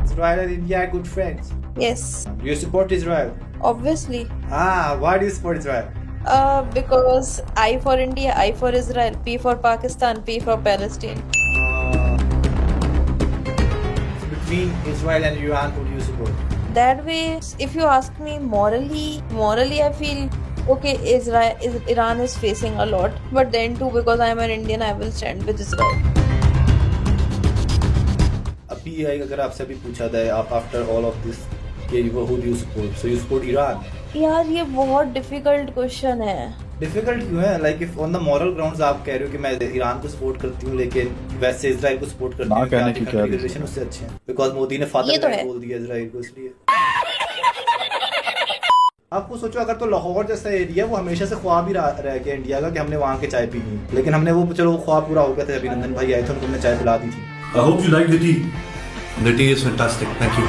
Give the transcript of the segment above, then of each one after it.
Israel and India are good friends. Yes, Do you support Israel? obviously. Why do you support Israel? Because I for India, I for Israel, P for Pakistan, P for Palestine. So between Israel and Iran, who do you support? That way, if you ask me morally, I feel okay. Iran is facing a lot, but then too, because I am an Indian, I will stand with Israel. अभी अगर आपसे भी पूछा जाए आप after all of this कि who do you support? So you support Iran. यार ये बहुत डिफिकल्ट क्वेश्चन है. डिफिकल्ट क्यों है? Like if on the moral grounds आप कह रहे हो कि मैं ईरान को सपोर्ट करती हूँ लेकिन वैसे इजराइल को सपोर्ट करती हूँ, कहने की क्या रिलेशन उससे अच्छे हैं बिकॉज मोदी ने फादर बोल दिया इजराइल को, इसलिए आपको सोचो अगर तो लाहौर जैसा एरिया वो हमेशा से ख्वाब ही रह गया इंडिया का कि हमने वहाँ के चाय पीनी, लेकिन हमने वो चलो वो ख्वाब पूरा हो गया था, अभिनंदन भाई आए थे उनको हमने चाय पिला दी थी. I hope you like the tea. The tea is fantastic. Thank you.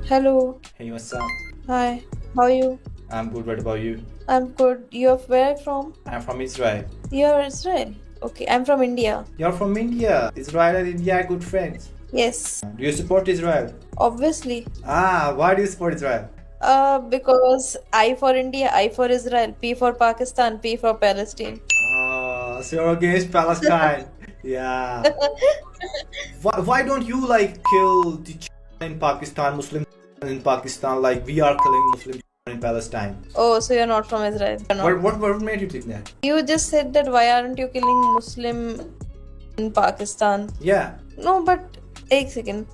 Hello. Hey, what's up? Hi. How are you? I'm good. What about you? I'm good. You're where from? I'm from Israel. You're Israel. Okay, I'm from India. You're from India. Israel and India are good friends. Yes, Do you support Israel? obviously. Why do you support Israel? Because I for India, I for Israel, P for Pakistan, P for Palestine. So you're against Palestine. Yeah. Why don't you like kill the in Pakistan, Muslim in Pakistan, like we are killing Muslim in Palestine? Oh, so you're not from Israel. You're not. What made you think that? You just said that why aren't you killing Muslim in Pakistan? Yeah. No, but एक second.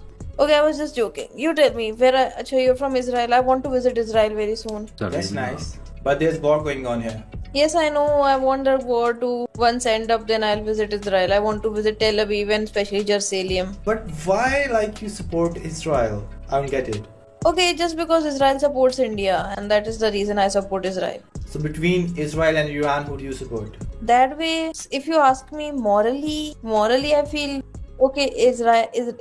Okay, I was just joking. You tell me अच्छा, you're from Israel. I want to visit Israel very soon. That's nice. But there's war going on here. Yes, I know. I want the war to once end up, then I'll visit Israel. I want to visit Tel Aviv and especially Jerusalem. But why like you support Israel? I don't get it. Okay, just because Israel supports India, and that is the reason I support Israel. So between Israel and Iran, who do you support? That way, if you ask me morally, I feel okay.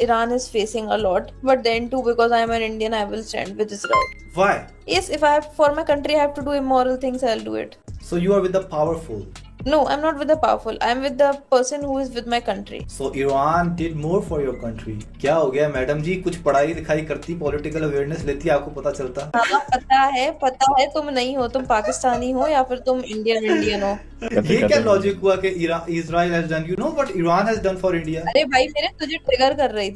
Iran is facing a lot, but then too, because I am an Indian, I will stand with Israel. Why? Yes, if I have for my country, I have to do immoral things, I'll do it. So you are with the powerful. No, I'm not with the powerful. I'm with the person who is with my country. So Iran did more for your country. क्या हो गया madam जी? कुछ पढ़ाई लिखाई करती, political awareness लेती, आपको पता चलता? हाँ, पता है तुम नहीं हो, तुम पाकिस्तानी हो या फिर तुम इंडियन हो. ये क्या लॉजिक हुआ कि Israel has done? You know what Iran has done for India? अरे भाई मेरे तुझे ट्रिगर कर रही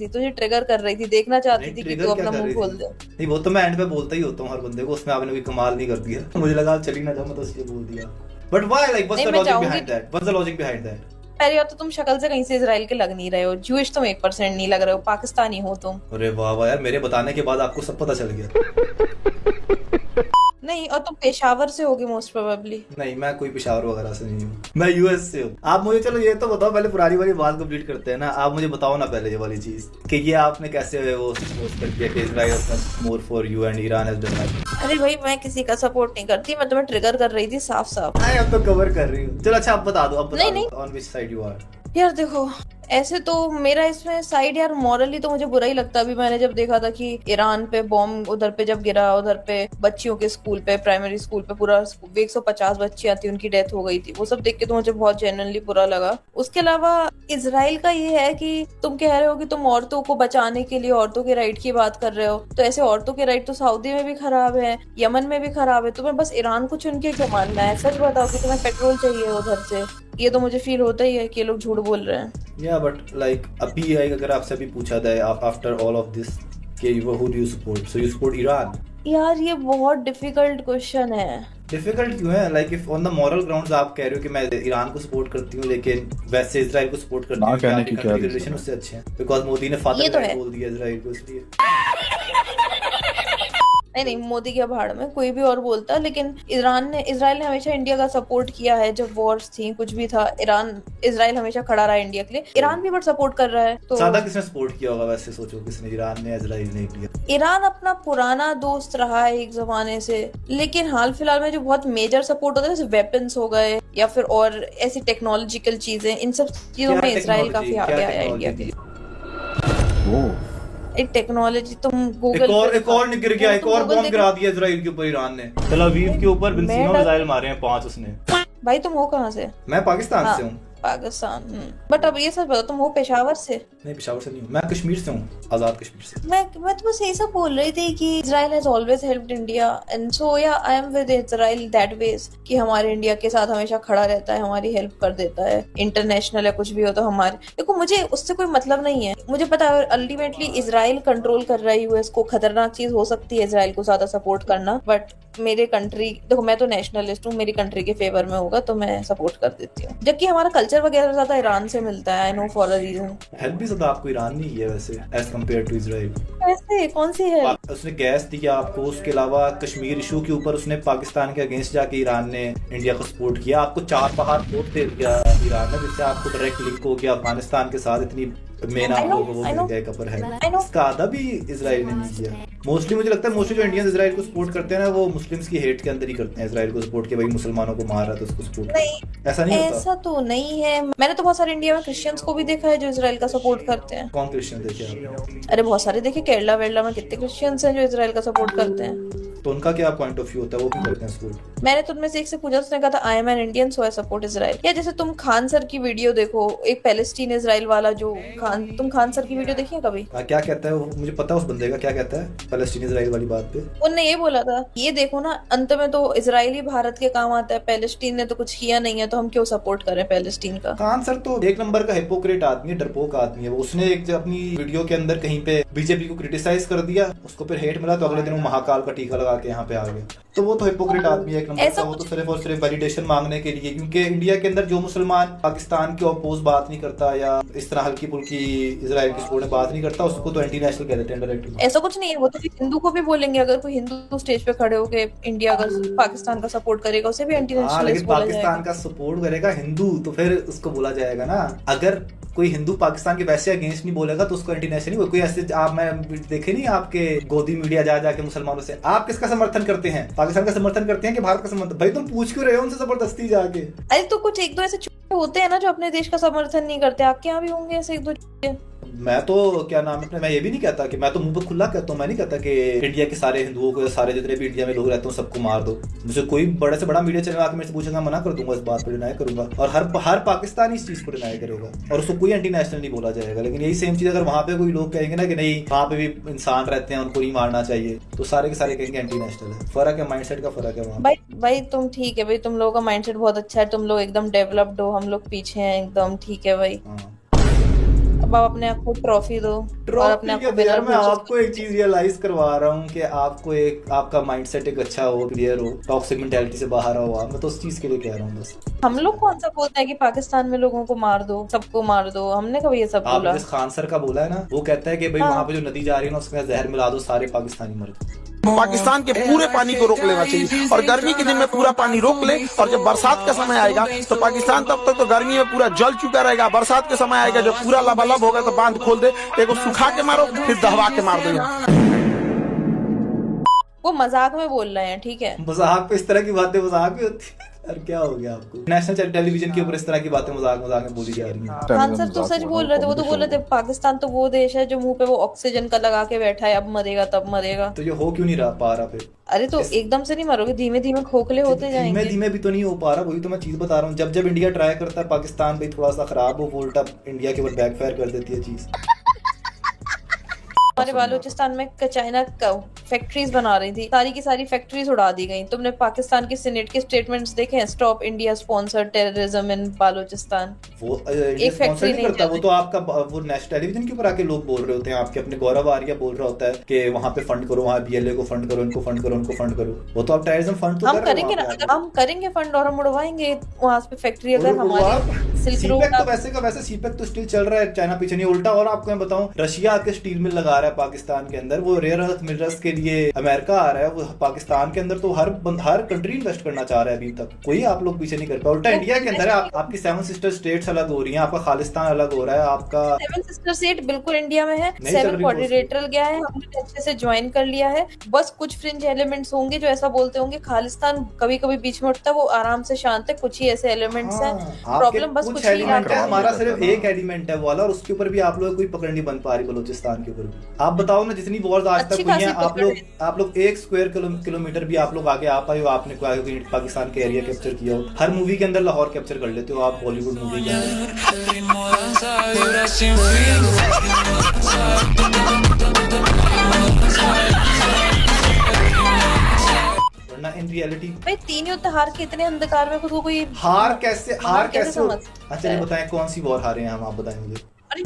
थी, देखना चाहती थी कि तू अपना मुंह खोल दे. नहीं वो तो मैं एंड पे बोलता ही होता हूँ हर बंदे को, उसमें आपने कोई कमाल नहीं कर दिया. मुझे लगा चली ना जाऊँ, मैं तो इसलिए बोल दिया. But why? Like, what's the logic behind that? What's the logic behind that? पहली बात तो तुम शक्ल से कहीं से इजराइल के लग नहीं रहे हो. ज्यूइश तुम 1% नहीं लग रहे हो, पाकिस्तानी हो तुम. अरे वाह वाह यार, मेरे बताने के बाद आपको सब पता चल गया. नहीं, और तुम पेशावर से होगे मोस्ट प्रोबेबली. नहीं, मैं कोई पेशावर वगैरह से नहीं हूँ, मैं यूएस से हूँ. आप मुझे चलो ये तो बताओ, पहले पुरानी वाली बात कंप्लीट करते हैं ना. आप मुझे बताओ ना पहले ये वाली चीज कि ये आपने कैसे वो सपोर्ट कर दिया कि Israel has more for you and Iran has done that. अरे भाई मैं किसी का सपोर्ट नहीं करती, मैं तुम्हें ट्रिगर कर रही थी साफ. नहीं, अब तो कवर कर रही हूँ. चलो अच्छा आप बता दो, नहीं. On which side you are. यार देखो, ऐसे तो मेरा इसमें साइड यार मॉरली तो मुझे बुरा ही लगता. अभी मैंने जब देखा था कि ईरान पे बॉम्ब उधर पे जब गिरा, उधर पे बच्चियों के स्कूल पे, प्राइमरी स्कूल पे पूरा 150 बच्चियां थी, उनकी डेथ हो गई थी. वो सब देख के तो मुझे बहुत जेन्युइनली बुरा लगा. उसके अलावा इजराइल का ये है कि तुम कह रहे हो कि तुम औरतों को बचाने के लिए औरतों के राइट की बात कर रहे हो, तो ऐसे औरतों के राइट तो सऊदी में भी खराब है, यमन में भी खराब है. तुम्हें बस ईरान को चुन के क्यों मानना है? सच बताओ कि तुम्हें पेट्रोल चाहिए उधर से. ये तो मुझे फील होता ही है कि ये लोग झूठ बोल रहे हैं. या बट लाइक अभी अगर आपसे अभी पूछा जाए आफ्टर ऑल ऑफ दिस कि who do you support? So you support Iran. यार ये बहुत डिफिकल्ट क्वेश्चन है. डिफिकल्ट क्यों है? Like if on the moral grounds आप कह रहे हो कि मैं ईरान को सपोर्ट करती हूँ लेकिन वैसे इजराइल को सपोर्ट करती हूँ, कहने की क्या रिलेशन उससे अच्छे हैं बिकॉज मोदी ने फादर बोल दिया इजराइल को, इसलिए. नहीं, मोदी के भाड़ में कोई भी और बोलता, लेकिन इजराइल ने हमेशा इंडिया का सपोर्ट किया है. जब वॉर्स थी, कुछ भी था, इजराइल हमेशा खड़ा रहा इंडिया के लिए. ईरान भी बट सपोर्ट कर रहा है. तो ज्यादा किसने सपोर्ट किया होगा वैसे? सोचो किसने, ईरान ने, इजराइल ने, इंडिया? ईरान अपना पुराना दोस्त रहा है एक जमाने से, लेकिन हाल फिलहाल में जो बहुत मेजर सपोर्ट होता है, जैसे वेपन्स हो गए या फिर और ऐसी टेक्नोलॉजिकल चीजें, इन सब चीजों में इजराइल काफी आगे आया इंडिया के लिए. एक टेक्नोलॉजी तुम गूगल एक और गिर गया, एक और बॉम्ब गिरा दिया इजराइल के ऊपर ईरान ने। तल अवीव के ऊपर बिल्सिनो मिसाइल मारे हैं 5 उसने। भाई तुम हो कहाँ से? मैं पाकिस्तान हाँ, से हूँ। पाकिस्तान। बट अब ये सच बताओ, तुम हो पेशावर से? नहीं, पेशावर से नहीं हूँ, मैं कश्मीर से हूँ, आजाद कश्मीर से। मैं तो बस यही सब बोल रही थी कि Israel has always helped India and so yeah I am with Israel that ways कि हमारे इंडिया के साथ हमेशा खड़ा रहता है, हमारी हेल्प कर देता है, इंटरनेशनल या कुछ भी हो तो हमारे। देखो मुझे उससे कोई मतलब नहीं है, मुझे पता है अल्टीमेटली इजराइल कंट्रोल कर रहा है यूएस को, खतरनाक चीज हो सकती है इजराइल को ज्यादा सपोर्ट करना, बट मेरे कंट्री, देखो मैं तो नेशनलिस्ट हूँ, मेरी कंट्री के फेवर में होगा तो मैं सपोर्ट कर देती हूँ, जबकि हमारा कल्चर वगैरह ज्यादा ईरान से मिलता है। I know for a reason. Help भी ज्यादा आपको ईरान नहीं है वैसे एज कम्पेयर टू इजराइल। ऐसे कौन सी है? उसने गैस दिया आपको, उसके अलावा कश्मीर इशू के ऊपर उसने पाकिस्तान के अगेंस्ट जाके ईरान ने इंडिया को सपोर्ट किया, आपको 4 पहाड़ तोड़ दे दिया ईरान ने, जिससे आपको डायरेक्ट लिंक हो गया अफगानिस्तान के साथ। इतनी मेन आप लोगों को वो मिल गया कपर है, इसका आधा भी इजराइल ने नहीं किया। मोस्टली मुझे लगता है मोस्टली जो इंडियंस इजराइल को सपोर्ट करते हैं ना, वो मुस्लिम्स की हेट के अंदर ही करते हैं इजराइल को सपोर्ट, के भाई मुसलमानों को मार रहा है तो उसको सपोर्ट। नहीं, ऐसा नहीं होता। ऐसा तो नहीं है। मैंने तो बहुत सारे इंडिया में क्रिश्चियंस को भी देखा है जो इजराइल का सपोर्ट करते हैं। कौन क्रिश्चियन देखे आपने? अरे बहुत सारे देखे, केरला वेरला में कितने क्रिश्चियंस हैं जो इजराइल का सपोर्ट करते हैं। तो उनका क्या पॉइंट ऑफ व्यू होता है, वो भी करते हैं सपोर्ट? मैंने तो उनमें से एक से पूछा, उसने कहा था I am an Indian so I support Israel. या जैसे तुम खान सर की वीडियो देखो, एक पैलेस्टीन इजराइल वाला जो तुम खान सर की वीडियो देखी है कभी? क्या कहता है वो, मुझे पता है उस बंदे का क्या कहता है पैलेस्टीन इजराइल वाली बात पे। उनने ये बोला था, ये देखो ना अंत में तो इजराइल ही भारत के काम आता है, पैलेस्टीन ने तो कुछ किया नहीं है, तो हम क्यों सपोर्ट करें पैलेस्टीन का। खान सर तो एक नंबर का हिपोक्रेट आदमी है, डरपोक आदमी है वो। उसने एक अपनी वीडियो के अंदर कहीं पे बीजेपी को क्रिटिसाइज कर दिया, उसको फिर हेट मिला तो अगले दिन वो महाकाल का टीका लगा के यहाँ पे आ गया। तो वो तो हिपोक्रेट आदमी है एक नंबर का। वो तो सिर्फ और सिर्फ वैलिडेशन मांगने के लिए, क्योंकि इंडिया के अंदर जो मुसलमान पाकिस्तान के अपोज बात नहीं करता या इस तरह हल्की फुल्की इजराइल की सपोर्ट में बात नहीं करता, उसको तो एंटी नेशनल कह देते हैं डायरेक्टली। ऐसा कुछ नहीं है, वो तो हिंदू को भी बोलेंगे। अगर कोई हिंदू स्टेज पे खड़े होके इंडिया का पाकिस्तान का सपोर्ट करेगा, उसे भी एंटी नेशनलिस्ट बोला जाएगा। पाकिस्तान का सपोर्ट करेगा हिंदू तो फिर उसको बोला जाएगा ना। अगर कोई हिंदू पाकिस्तान के वैसे अगेंस्ट नहीं बोलेगा तो उसको एंटी नेशनल नहीं। कोई ऐसे आप मैं देखे नहीं आपके गोदी मीडिया जा जाके मुसलमानों से आप किसका समर्थन करते हैं, पाकिस्तान का समर्थन करते हैं कि भारत का समर्थन? भाई तुम पूछ क्यों रहे हो उनसे जबरदस्ती जाके? अरे तो कुछ एक दो ऐसे होते हैं ना जो अपने देश का समर्थन नहीं करते, आपके यहाँ भी होंगे ऐसे एक दो। मैं तो क्या नाम है, मैं ये भी नहीं कहता कि मैं तो मुंह पर खुला कहता हूँ, मैं नहीं कहता कि इंडिया के सारे हिंदुओं को, सारे जितने भी इंडिया में लोग रहते हैं सबको मार दो। मुझे कोई बड़े से बड़ा मीडिया चैनल आकर मेरे से पूछेगा, मना कर दूंगा, इस बात पर डिनाई करूंगा, और हर पाकिस्तानी इस चीज को डिनाई करेगा और उसको कोई एंटी नेशनल नहीं बोला जाएगा। लेकिन यही सेम चीज अगर वहां पे कोई लोग कहेंगे ना कि नहीं वहां पे भी इंसान रहते हैं उनको नहीं मारना चाहिए, तो सारे के सारे कहेंगे एंटी नेशनल है। फर्क है, माइंडसेट का फर्क है वहाँ। भाई तुम ठीक है भाई, तुम लोगों का माइंडसेट बहुत अच्छा है, तुम लोग एकदम डेवलप्ड हो, हम लोग पीछे हैं एकदम। ठीक है भाई, अब आप अपने आप को ट्रॉफी दो और अपने आप को यार मैं आपको एक चीज रियलाइज करवा रहा हूँ कि आपको एक आपका माइंडसेट एक अच्छा हो, क्लियर हो, टॉक्सिक मेंटालिटी से बाहर हो आप। मैं तो उस चीज के लिए कह रहा हूँ बस। हम लोग कौन सा बोलते हैं कि पाकिस्तान में लोगों को मार दो, सबको मार दो? हमने कभी ये सब बोला? आपने खान सर का बोला है ना, वो कहता है कि भाई वहाँ पे जो नदी जा रही है ना उसमें जहर मिला दो, सारे पाकिस्तानी मर जाए। पाकिस्तान के पूरे पानी को रोक लेना चाहिए और गर्मी के दिन में पूरा पानी रोक ले, और जब बरसात का समय आएगा तो पाकिस्तान तब तक तो गर्मी में पूरा जल चुका रहेगा, बरसात के समय आएगा जब पूरा लबालब होगा तो बांध खोल दे, एक सुखा के मारो फिर दहवा के मार दो। वो मजाक में बोल रहे हैं, ठीक है? मजाक पे इस तरह की बातें मजाक में होती है? यार क्या हो गया आपको? नेशनल टेलीविजन के ऊपर इस तरह की बातें मजाक में बोली जा रही हैं। खान सर तो सच बोल रहे थे, वो तो बोल रहे थे पाकिस्तान तो वो देश है जो मुंह पे वो ऑक्सीजन का लगा के बैठा है, अब मरेगा तब मरेगा। तो ये हो क्यों नहीं पा रहा फिर? अरे तो एकदम से नहीं मरोगे, धीमे धीमे खोखले होते जाएंगे। धीमे धीमे भी तो नहीं हो पा रहा, वही तो मैं चीज बता रहा हूँ। जब जब इंडिया ट्राई करता है पाकिस्तान भाई थोड़ा सा खराब हो, उल्टा इंडिया के ऊपर बैकफायर कर देती है चीज। हमारे बालूचिस्तान में चाइना फैक्ट्रीज बना रही थी, सारी की सारी फैक्ट्रीज उड़ा दी गई। तुमने पाकिस्तान की सीनेट के स्टेटमेंट्स देखे हैं? Stop India sponsor terrorism in Balochistan. वो एक फैक्ट्री नहीं करता, वो तो आपका वो नेशनल टेलीविजन के ऊपर आके लोग बोल रहे होते हैं, आपके अपने गौरव आर्या बोल रहा होता है कि वहाँ पे फंड करो, वहाँ बीएलए को फंड करो, इनको फंड करो, उनको फंड करो। वो तो आप टेररिज्म फंड तो हम करेंगे ना, हम करेंगे फंड और हम उड़वाएंगे वहाँ पे फैक्ट्री। अगर हमारे सीपेक तो वैसे का वैसे सीपेक तो स्टिल चल रहा है, चाइना पीछे नहीं उल्टा। और आपको मैं बताऊं, रशिया आके स्टील मिल लगा रहा है पाकिस्तान के अंदर, वो रेयर अर्थ मिनरल्स के लिए अमेरिका आ रहा है, वो पाकिस्तान के अंदर तो हर कंट्री इन्वेस्ट करना चाह रहा है। अभी तक कोई आप लोग पीछे नहीं कर पाए। उल्टा इंडिया के अंदर आपकी 7 सिस्टर स्टेट्स अलग हो रही हैं, आपका खालिस्तान अलग हो रहा है। आपका 7 सिस्टर स्टेट बिल्कुल इंडिया में है, 7 क्वाड्रिलेटरल गया है, हमने अच्छे से ज्वाइन कर लिया है। बस कुछ फ्रिंज एलिमेंट्स होंगे जो ऐसा बोलते होंगे खालिस्तान कभी कभी बीच में उठता है, वो आराम से शांत है। कुछ ही ऐसे एलिमेंट्स हैं, प्रॉब्लम बस कुछ नहीं एलिमेंट है, आता। हमारा सिर्फ एक एलिमेंट है वाला, और उसके ऊपर भी आप लोगों को कोई पकड़ नहीं बन पा रही बलूचिस्तान के ऊपर। आप बताओ ना, जितनी वॉर्स आज अच्छी तक हुई हैं, खासी आप लोग 1 स्क्वायर किलोमीटर भी आप लोग आगे आ पाए हो, आपने कोई पाकिस्तान के एरिया कैप्चर किया हो? हर मूवी के अंदर लाहौर कैप्चर कर लेते हो आप, बॉलीवुड मूवी के अंदर। वरना इन रियलिटी भाई 3 युद्ध हार के इतने अंधकार में खुद को कोई हार कैसे समझ अच्छा ये बताएं कौन सी वॉर हारे हैं हम, आप बताएं मुझे। अरे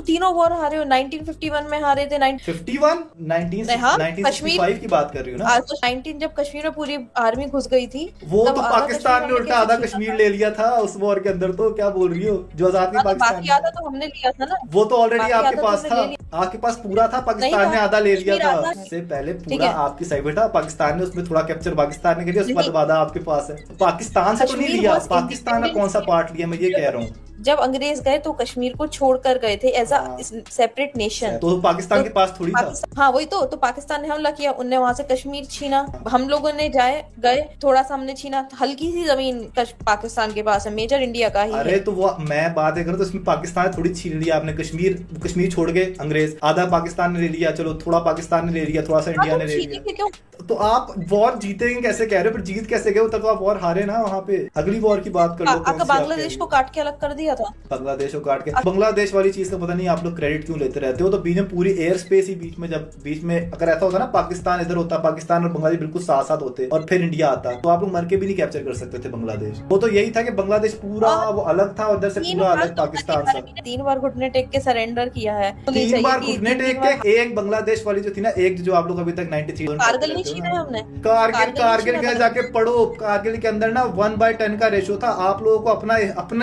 तीनों वॉर हारे हो। 1951 में हारे थे, 51 1965 की बात कर रही हूँ ना। आज तो 19 जब कश्मीर में पूरी आर्मी घुस गई थी, वो तब तो आधा पाकिस्तान ने कश्मीर उल्टा आधा कश्मीर ले लिया था उस वॉर के अंदर, तो क्या बोल रही हो? जो आजाद की पाकिस्तान बाकी आधा तो हमने लिया था ना। वो तो ऑलरेडी बाकी आपके आधा पास तो था, हमने ले आपके पास पूरा था, पाकिस्तान नहीं ने था, आधा ले लिया कश्मीर था। आधा- उससे पहले ठीक पूरा है। आपकी साइड में था, पाकिस्तान ने उसमें थोड़ा कैप्चर पाकिस्तान ने किया, उसके बाद नहीं। आधा आपके पास है। पाकिस्तान से तो नहीं कश्मीर लिया, was पाकिस्तान ने कौन सा पार्ट लिया, मैं ये कह रहा हूँ। जब अंग्रेज गए तो कश्मीर को छोड़कर गए थे एज अ हाँ। Separate nation. तो पाकिस्तान के पास थोड़ी था। हाँ वही तो पाकिस्तान ने हमला किया, उनने वहां से कश्मीर छीना, हम लोगों ने गए थोड़ा सा हमने छीना, हल्की सी जमीन पाकिस्तान के पास है, मेजर इंडिया का ही अरे है। तो वो मैं बात करूँ तो इसमें पाकिस्तान थोड़ी छीन लिया आपने, कश्मीर छोड़ गए अंग्रेज, आधा पाकिस्तान ने ले लिया, चलो थोड़ा पाकिस्तान ने ले लिया, थोड़ा सा इंडिया ने ले लिया। क्यों? तो आप वॉर जीतेंगे कैसे कह रहे हो, फिर जीत कैसे गए? तब तो आप वॉर हारे ना वहाँ पे। अगली वॉर की बात कर लो, कौन सी आप बांग्लादेश कह को रहे काट के अलग कर दिया था। हो? बांग्लादेश को काट के, बांग्लादेश वाली चीज का पता नहीं आप लोग क्रेडिट क्यों लेते रहते हो। तो बीच में पूरी एयर स्पेस ही बीच में अगर ऐसा होता ना, पाकिस्तान इधर होता, पाकिस्तान और बांग्लादेश बिल्कुल साथ साथ होते और फिर इंडिया आता, तो आप लोग मर के भी नहीं कैप्चर कर सकते थे बांग्लादेश। वो तो यही था कि बांग्लादेश पूरा वो अलग था, उधर से पूरा अलग पाकिस्तान था। 3 बार घुटने टेक के सरेंडर किया है। 3 बार घुटने टेक के, एक बांग्लादेश वाली जो थी ना, एक जो आप लोग अभी तक 93 कारगिल नहीं छीना है हमने। कारगिल के जाके पढ़ो, कारगिल के अंदर ना 1/10 का रेशो था। आप लोगों को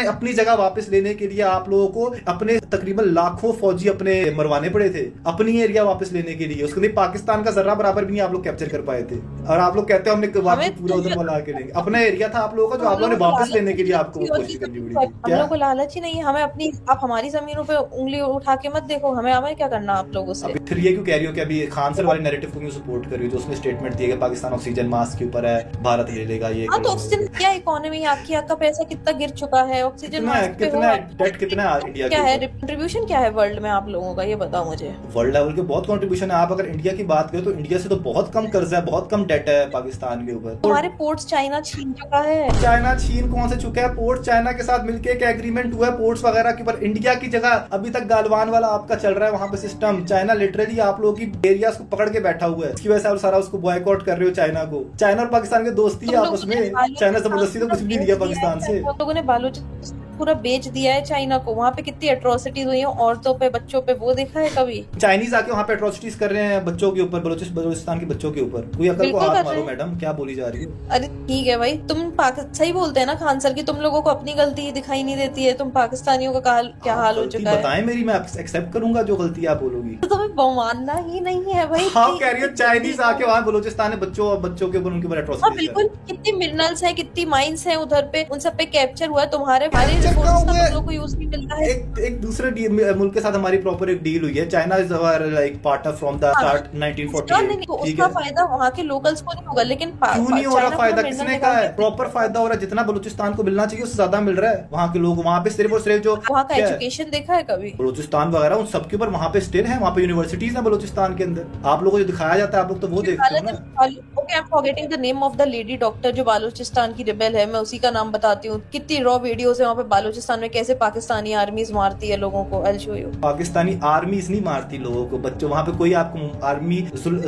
अपनी जगह वापस लेने के लिए आप लोगों को अपने तकरीबन लाखों फौजी अपने मरवाने पड़े थे अपनी एरिया वापस लेने के लिए। उसके लिए पाकिस्तान का जर्रा बराबर भी नहीं आप लोग कैप्चर कर पाए थे, और आप लोग कहते हो हमने वापस पूरा उधर वाला के लेंगे। अपना एरिया था आप लोगों का, जो आप लोगों ने वापस लेने के लिए आपको वो कोशिश करनी पड़ी। हम लोग को लालच ही नहीं है, हमें अपनी आप हमारी जमीनों पे उंगली उठा के मत देखो, हमें क्या करना आप लोगों से। फिर ये क्यों कह रही हो कि अभी खान सर वाले नैरेटिव को क्यों सपोर्ट कर रही हो, जो उसने स्टेटमेंट दिया कि पाकिस्तान ऑक्सीजन मास्क के ऊपर है, भारत ले लेगा ये। हाँ तो ऑक्सीजन क्या इकोनॉमी, आपका पैसा कितना गिर चुका है ऑक्सीजन मास्क पे? कितना डेट कितना है इंडिया क्या है कंट्रीब्यूशन, क्या है वर्ल्ड में आप लोगों का, ये बताओ मुझे। वर्ल्ड लेवल के बहुत कंट्रीब्यूशन है। आप अगर इंडिया की बात करें तो इंडिया से तो बहुत कम कर्जा है, बहुत कम डेट है पाकिस्तान के ऊपर। तुम्हारे पोर्ट्स चाइना छीन चुका है। चाइना छीन कौन से चुका है? पोर्ट चाइना के साथ मिलकर एक एग्रीमेंट हुआ है पोर्ट्स वगैरह के ऊपर। इंडिया की जगह अभी तक गालवान वाला आपका चल रहा है वहां पे सिस्टम। चाइना लिटरली आप लोगों की एरियाज को पकड़ के बैठा हुआ है, इसकी वजह से आप सारा उसको बॉयकॉट कर रहे हो चाइना को। चाइना और पाकिस्तान की दोस्ती है आपस में, चाइना जबरदस्ती तो कुछ भी नहीं दिया पाकिस्तान से। लोगों ने बालूचिस्तान पूरा बेच दिया है चाइना को, वहाँ पे कितनी एट्रोसिटीज हुई है औरतों पे बच्चों पे, वो देखा है कभी? चाइनीज आके वहाँ पे एट्रोसिटीज कर रहे हैं बच्चों के ऊपर, बलूचिस्तान के बच्चों के ऊपर। कोई अकल को हाथ मारो मैडम, क्या बोली जा रही है? अरे ठीक है भाई, तुम सही बोलते हैं ना खान सर की, तुम लोगों को अपनी गलती दिखाई नहीं देती है। तुम पाकिस्तानियों का क्या हाल हो चुका है बताएं मेरी, मैं एक्सेप्ट करूंगा जो गलती आप बोलोगी। तो तुम्हें मानना ही नहीं है भाई। हाँ कह रही हो चाइनीज आके वहाँ बलूचिस्तान में बच्चों के ऊपर उनके ऊपर हाँ एट्रोसिटीज। बिल्कुल, कितनी मिनरल्स हैं, कितनी माइंस हैं उधर पे, उन सब पे कैप्चर हुआ है। तुम्हारे को यूज नहीं मिलता है। एक दूसरे मुल्क के साथ हमारी प्रॉपर एक डील हुई है। China is our like partner from the start 1948। तो उसका फायदा वहाँ के लोकल्स को नहीं होगा, लेकिन क्यों नहीं हो रहा फायदा? किसने कहा है? प्रॉपर फायदा हो रहा है, जितना बलूचिस्तान को मिलना चाहिए उससे ज्यादा मिल रहा है। वहाँ के लोग वहाँ पे सिर्फ और सिर्फ जो वहाँ का एजुकेशन देखा है कभी? बलूचिस्तान वगैरह उन सबके ऊपर वहाँ पे स्टिल है, वहाँ पे यूनिवर्सिटीज है बलूचिस्तान के अंदर। आप लोगों को जो दिखाया जाता है आप लोग तो वो देखते हो ना। Okay, I am forgetting the name of the lady doctor जो बालूचिस्तान की रिबेल है, मैं उसी का नाम बताती हूँ। कितनी रॉ वीडियोस है वहाँ पे बालूचिस्तान में, कैसे पाकिस्तानी आर्मीज मारती है लोगों को। I'll show you। पाकिस्तानी आर्मीज नहीं मारती लोगों को, बच्चों वहाँ पे कोई आपको आर्मी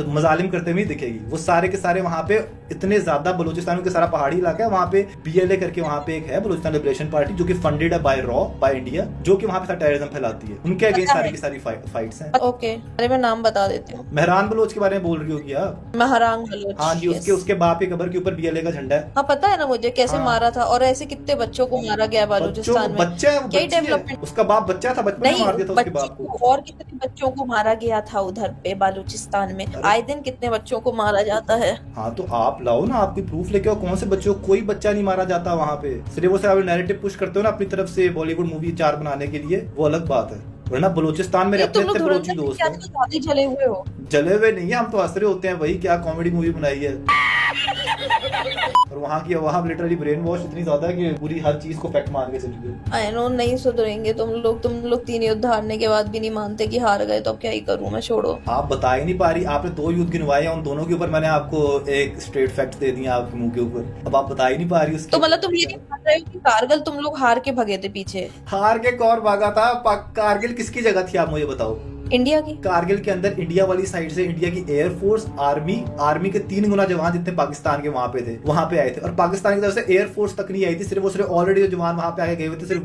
मजालिम करते हुए दिखेगी। वो सारे के सारे वहाँ पे इतने ज्यादा, बलूचिस्तान के सारा पहाड़ी इलाका है, वहाँ पे BLA करके वहाँ पे एक है बलूचिस्तान लिबरेशन पार्टी, जो कि फंडेड है बाय इंडिया, जो कि वहाँ पे टेररिज्म फैलाती है। उनके अगेंस्ट सारी की सारी फाइट्स हैं। ओके, अरे मैं नाम बता देती हूँ। मेहरान बलोच के बारे में बोल रही होगी आप? महरांग बलोच। हाँ जी, उसके बाप की कब्र के ऊपर BLA का झंडा है। हाँ पता है ना मुझे, कैसे मारा था, और ऐसे कितने बच्चों को मारा गया बालूचिस्तान में। बच्चा है, क्या डेवलपमेंट? उसका बाप बच्चा था, बचपन में मार दिया था उसके बाप को। और कितने बच्चों को मारा गया था उधर पे बालूचिस्तान में, आए दिन कितने बच्चों को मारा जाता है। हाँ तो आप लाओ ना, आपकी प्रूफ लेके आओ, कौन से बच्चों, कोई बच्चा नहीं मारा जाता वहाँ पे। सिर्फ वो से आप नैरेटिव पुश करते हो ना अपनी तरफ से बॉलीवुड मूवी 4 बनाने के लिए, वो अलग बात है। वरना बलूचिस्तान में अपने बलोची दोस्त हैं। जले हुए हो? जले हुए नहीं है हम, तो हंस रहे होते हैं, वही क्या कॉमेडी मूवी बनाई है। और वहाँ लिटरली ब्रेन वॉश इतनी ज्यादा है कि पूरी हर चीज को फैक्ट मान के चली गई। आई नो नहीं सुधरेंगे तुम लोग 3 युद्ध हारने के बाद भी नहीं मानते कि हार गए, तो अब क्या ही करूं मैं, छोड़ो। आप बता ही नहीं पा रही, आपने 2 युद्ध गिनवाए हैं, उन दोनों के ऊपर मैंने आपको एक स्ट्रेट फैक्ट दे दिया आपके मुंह के ऊपर, अब आप बता ही नहीं पा रही उसके। तो मतलब तुम ये नहीं मान रहे हो कि कारगिल तुम लोग हार के भगे थे पीछे? हार के कौन भागा था? कारगिल किसकी जगह थी आप मुझे बताओ? इंडिया की। कारगिल के अंदर इंडिया वाली साइड से इंडिया की एयरफोर्स, आर्मी के 3 गुना जवान जितने पाकिस्तान के वहां पे थे वहां पे आए थे, और पाकिस्तान की तरफ से एयरफोर्स तक नहीं आई थी, सिर्फ ऑलरेडी जो जवान वहां पे आगे गए हुए थे सिर्फ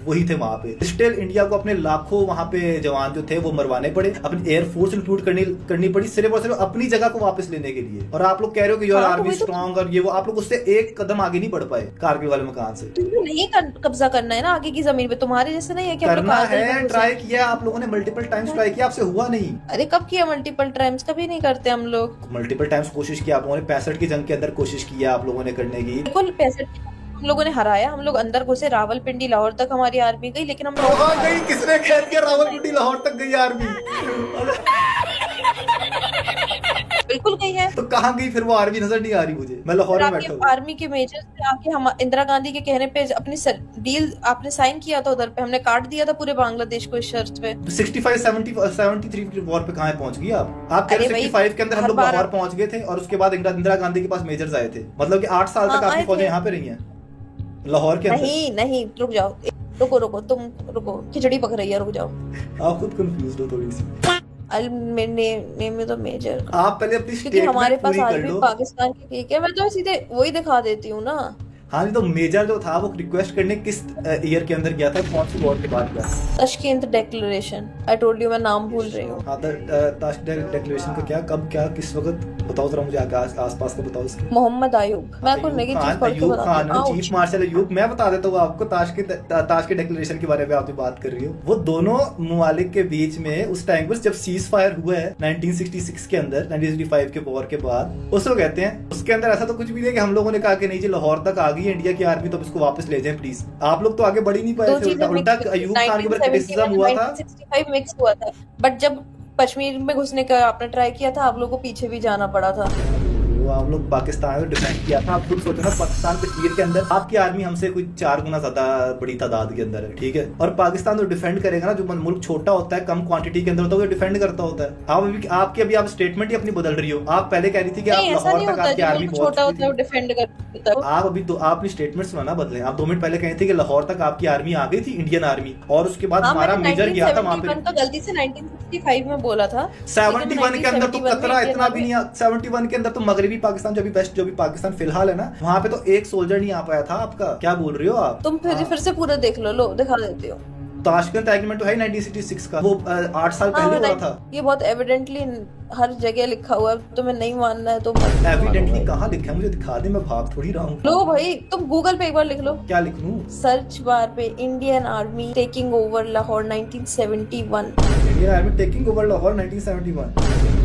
वही थे वहां पे। स्टिल इंडिया को अपने लाखों वहां पे जवान जो थे वो मरवाने पड़े, अपनी एयरफोर्स इंक्लूड करनी पड़ी सिर्फ और सिर्फ अपनी जगह को वापस लेने के लिए। और आप लोग कह रहे हो कि योर आर्मी स्ट्रॉन्ग और ये वो, आप लोग उससे एक कदम आगे नहीं बढ़ पाए कारगिल वाले मकान से। तुम्हें नहीं कब्जा करना है ना आगे की जमीन पे, तुम्हारे जैसे नहीं है कि करना है, ट्राई किया आप लोगों ने, मल्टीपल टाइम्स ट्राई किया, आपसे हुआ नहीं। अरे कब किया मल्टीपल टाइम्स? कभी नहीं करते हम लोग। मल्टीपल टाइम्स कोशिश किया आप लोगों ने, 65 की जंग के अंदर कोशिश किया आप लोगों ने करने की। बिल्कुल 65 हम लोगों ने हराया, हम लोग अंदर घुसे, रावलपिंडी लाहौर तक हमारी आर्मी गई, लेकिन हम कहाँ गई? किसने कह दिया रावलपिंडी लाहौर तक गई आर्मी? बिल्कुल गई है। तो कहाँ गई फिर वो आर्मी? नजर नहीं आ रही मुझे, मैं लाहौर में बैठा हूँ। आर्मी के मेजर से आके हम इंदिरा गांधी के कहने पे अपनी डील आपने साइन किया था उधर पे, हमने काट दिया था पूरे बांग्लादेश को इस शर्त पे। 65, 73 की वॉर पे कहाँ पहुंच गई आप? आप कह रहे 65 के अंदर हम लोग लाहौर पहुंच गए थे और उसके बाद इंदिरा गांधी के पास मेजर्स आए थे, मतलब कि 8 साल तक आपकी फौजें यहाँ पे रही हैं लाहौर के अंदर। नहीं रुक जाओ, रुको तुम रुको, खिचड़ी पक रही है, रुक जाओ। आप खुद कंफ्यूज हो थोड़ी सी। नेम में तो मेजर आप पहले अपनी स्टेटमेंट हमारे पास पूरी कर आर्मी लो। पाकिस्तान की ठीक है, मैं तो सीधे वही दिखा देती हूँ ना। हाँ तो मेजर जो था वो रिक्वेस्ट करने किस ईयर के अंदर गया था, कौन सी वॉर के बाद गया? Tashkent declaration. I told you, मैं नाम भूल रही हूँ। हाँ ताशकंद डिक्लेरेशन का क्या, कब, क्या, किस वक्त बताओ जरा मुझे, आसपास का बताओ इसके। मोहम्मद अयूब, मैं आपको नेगेटिव पढ़ के बताती हूँ। चीफ मार्शल अयूब, मैं बता देता हूँ आपको। ताशकंद डिक्लेरेशन के बारे में आप जो बात कर रही हो, वो दोनों ममालिक के बीच में उस टाइम पर जब सीज फायर हुआ है 1966 के अंदर, 1965 के वॉर के बाद, उसको कहते हैं। उसके अंदर ऐसा तो कुछ भी नहीं कि हम लोगों ने कहा कि नहीं जी लाहौर तक आ गई इंडिया की आर्मी तो इसको वापस ले जाएं प्लीज। आप लोग तो आगे बढ़ ही नहीं पाए थे, उल्टा अयूब खान के ऊपर क्रिटिसिज्म हुआ था। 1965 मिक्स हुआ था, बट जब कश्मीर में घुसने का आपने ट्राई किया था, आप लोगों को पीछे भी जाना पड़ा था। आप लोग पाकिस्तान में डिफेंड किया था। आप खुद सोचो ना, पाकिस्तान कश्मीर के अंदर आपकी आर्मी हमसे कुछ 4 गुना ज्यादा बड़ी तादाद के अंदर है, ठीक है। और पाकिस्तान तो डिफेंड करेगा ना, जो मुल्क छोटा होता है, कम क्वांटिटी के अंदर होता है, वो डिफेंड करता होता है। आप स्टेटमेंट ही अपनी बदल रही हो। आप पहले कह रही थी कि आप लाहौर तक आपकी आर्मी छोटा होता है वो डिफेंड करता है। आप अभी तो अपनी स्टेटमेंट सुना ना बदले। आप 2 मिनट पहले कहे थे कि लाहौर तक आपकी आर्मी आ गई थी, इंडियन आर्मी, और उसके बाद हमारा मेजर गया था वहां पे। तो गलती से 1965 में बोला था। 71 के अंदर तो कतरा इतना भी नहीं, 71 के अंदर तो मगरबी पाकिस्तान जो भी पाकिस्तान फिलहाल है ना, वहाँ पे तो एक सोल्जर नहीं आ पाया था आपका। क्या बोल रही हो आप? तुम फिर से पूरा देख लो दिखा देती हो। ताशकंद एग्रीमेंट तो है 1966 का, वो 8 साल पहले हुआ था। ये बहुत एविडेंटली हर जगह लिखा हुआ है, तुम्हें नहीं मानना है तो एविडेंटली कहाँ लिखा है? मुझे दिखा दे, मैं भाग थोड़ी रहा हूँ। लो भाई, तुम गूगल पे एक बार लिख लो। क्या लिख लूँ? सर्च बार पे Indian army taking over Lahore 1971। Indian army taking over Lahore 1971।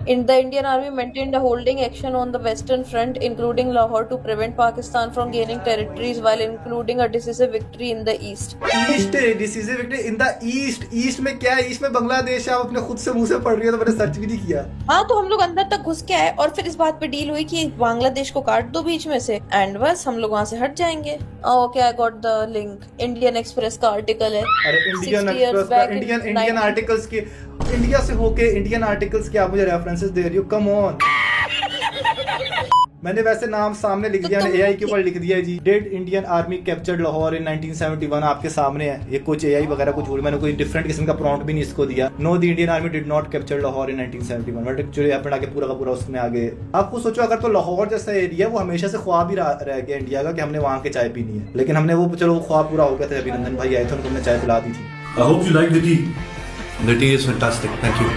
The Indian Army maintained a holding action on the Western Front, including Lahore, to prevent Pakistan from gaining territories, while including a decisive victory in the East. Decisive victory in the East. East में क्या है? East में बांग्लादेश है। आप अपने खुद से मुंह से पढ़ रही हो, तो मैंने सर्च भी नहीं किया। हाँ, तो हम लोग अंदर तक घुस के आए और फिर इस बात पे डील हुई कि बांग्लादेश को काट दो बीच में से, एंड बस हम लोग वहाँ से हट जाएंगे। Okay, I got the link. Indian express का आर्टिकल है। अरे इंडियन आर्टिकल्स के, इंडिया से होके इंडियन आर्टिकल्स के आप मुझे रेफरेंसेस दे रही हो? Come on. मैंने वैसे नाम सामने लिख दिया, एआई के ऊपर लिख दिया जी, dead Indian Army captured Lahore in 1971। आपके सामने है ये, कुछ एआई वगैरह कुछ बोल, मैंने कोई डिफरेंट किस्म का प्रॉम्प्ट भी नहीं इसको दिया। No, the Indian army did not capture Lahore in 1971, but actually अपना के पूरा का पूरा उसमें आगे। आपको सोचो, अगर तो लाहौर जैसा एरिया वो हमेशा से ख्वाब ही रह गया इंडिया का कि हमने वहाँ के चाय पीनी है, लेकिन हमने वो, चलो वो ख्वाब पूरा हो गया था। अभिनंदन भाई आए थे, उनको हमने चाय पिला दी थी। I hope you like the tea. The tea is fantastic. Thank you.